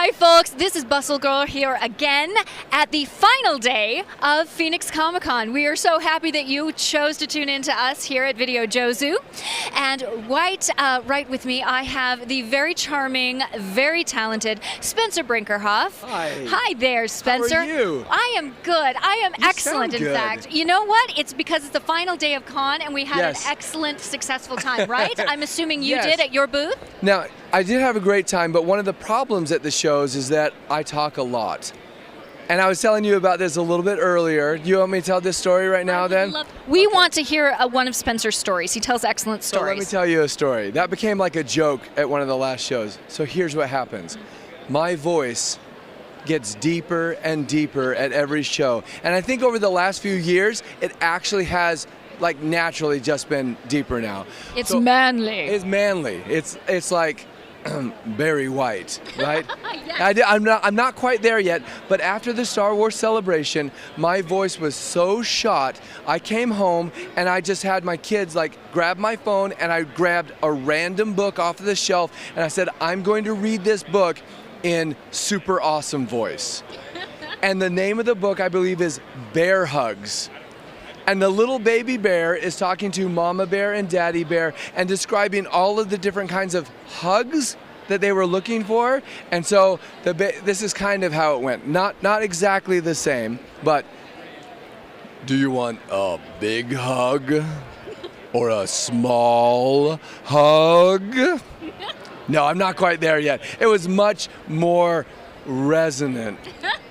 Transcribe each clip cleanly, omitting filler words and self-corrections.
Hi folks, this is Bustle Girl here again at the final day of Phoenix Comicon. We are so happy that you chose to tune in to us here at Video Jouzu. And right with me, I have the very charming, very talented Spencer Brinkerhoff. Hi. Hi there, Spencer. How are you? I am good. I am excellent, sound in good. fact. You know what? It's because it's the final day of con and we had Yes. an excellent, successful time, right? I'm assuming you Yes. did at your booth? Now, I did have a great time, but one of the problems at the shows is that I talk a lot. And I was telling you about this a little bit earlier. Do you want me to tell this story right now then? We want to hear one of Spencer's stories. He tells excellent So let me stories. tell you a story. That became like a joke at one of the last shows. So here's what happens. My voice gets deeper and deeper at every show. And I think over the last few years, it actually has like naturally just been deeper now. It's So manly. It's manly. It's like Barry White, right? Yes. I'm not quite there yet, but after the Star Wars celebration, my voice was so shot. I came home and I just had my kids like grab my phone and I grabbed a random book off of the shelf and I said, I'm going to read this book in super awesome voice. And the name of the book, I believe, is Bear Hugs. And the little baby bear is talking to Mama Bear and Daddy Bear and describing all of the different kinds of hugs that they were looking for. And so this is kind of how it went. Not exactly the same, but do you want a big hug or a small hug? No, I'm not quite there yet. It was much more resonant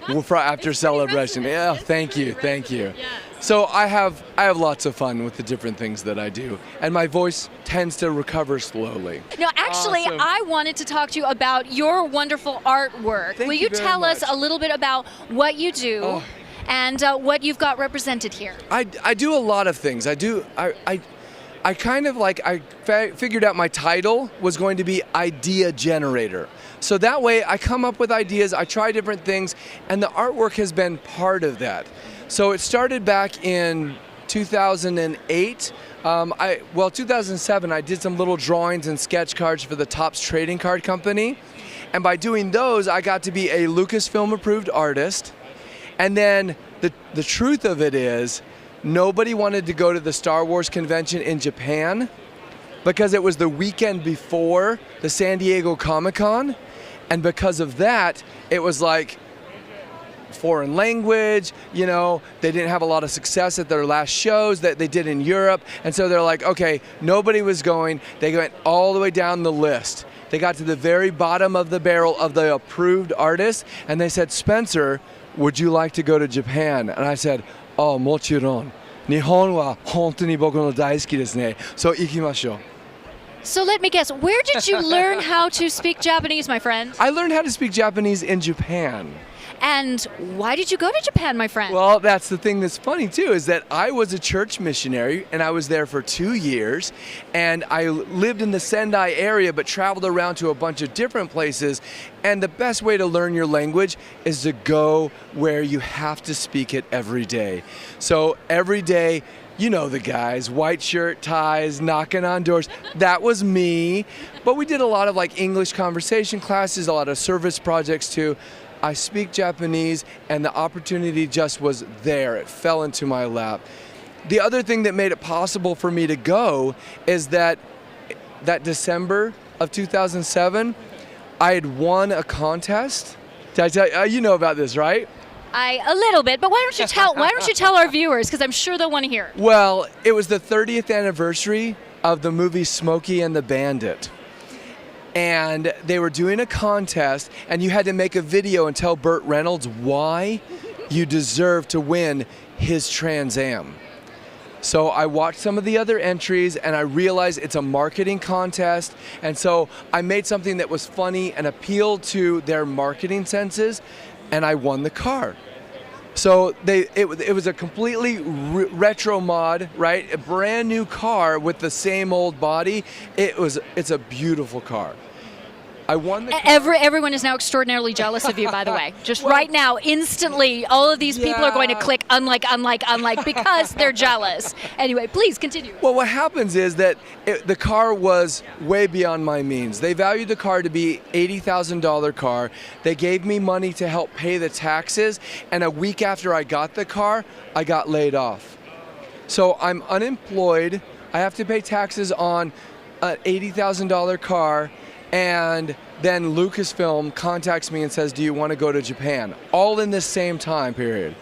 after celebration. Yeah, thank you. So I have lots of fun with the different things that I do, and my voice tends to recover slowly. No, actually, Awesome. I wanted to talk to you about your wonderful artwork. Thank Will you you very tell us much. a little bit about what you do Oh. and what you've got represented here? I do a lot of things. I kind of like figured out my title was going to be idea generator. So that way I come up with ideas, I try different things, and the artwork has been part of that. So it started back in 2008. 2007, I did some little drawings and sketch cards for the Topps Trading Card Company. And by doing those, I got to be a Lucasfilm approved artist. And then the truth of it is, nobody wanted to go to the Star Wars convention in Japan because it was the weekend before the San Diego Comicon. And because of that, it was like foreign language, they didn't have a lot of success at their last shows that they did in Europe. And so they're like, okay, nobody was going. They went all the way down the list. They got to the very bottom of the barrel of the approved artists. And they said, Spencer, would you like to go to Japan? And I said, oh, mochiron. Nihon wa hontou ni boku no daisuki desu ne. So ikimashou. So let me guess, where did you learn how to speak Japanese, my friend? I learned how to speak Japanese in Japan. And why did you go to Japan, my friend? Well, that's the thing that's funny too, is that I was a church missionary and I was there for 2 years, and I lived in the Sendai area but traveled around to a bunch of different places. And the best way to learn your language is to go where you have to speak it every day. So every day, you know the guys, white shirt, ties, knocking on doors. That was me. But we did a lot of like English conversation classes, a lot of service projects too. I speak Japanese, and the opportunity just was there. It fell into my lap. The other thing that made it possible for me to go is that December of 2007, I had won a contest. Did I tell you? You know about this, right? A little bit, but why don't you tell our viewers, because I'm sure they'll want to hear. Well, it was the 30th anniversary of the movie Smokey and the Bandit. And they were doing a contest, and you had to make a video and tell Burt Reynolds why you deserve to win his Trans Am. So I watched some of the other entries, and I realized it's a marketing contest. And so I made something that was funny and appealed to their marketing senses, and I won the car. So it was a completely retro mod, right? A brand new car with the same old body. It's a beautiful car. I won the car. Everyone is now extraordinarily jealous of you, by the way. Just right now, instantly, all of these people are going to click unlike, because they're jealous. Anyway, please continue. Well, what happens is that the car was way beyond my means. They valued the car to be $80,000 car. They gave me money to help pay the taxes, and a week after I got the car, I got laid off. So I'm unemployed. I have to pay taxes on an $80,000 car. And then Lucasfilm contacts me and says, do you want to go to Japan? All in the same time period.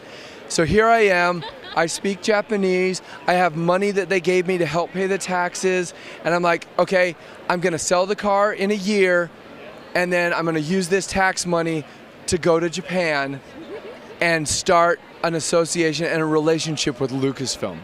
So here I am. I speak Japanese. I have money that they gave me to help pay the taxes. And I'm like, okay, I'm going to sell the car in a year. And then I'm going to use this tax money to go to Japan and start an association and a relationship with Lucasfilm.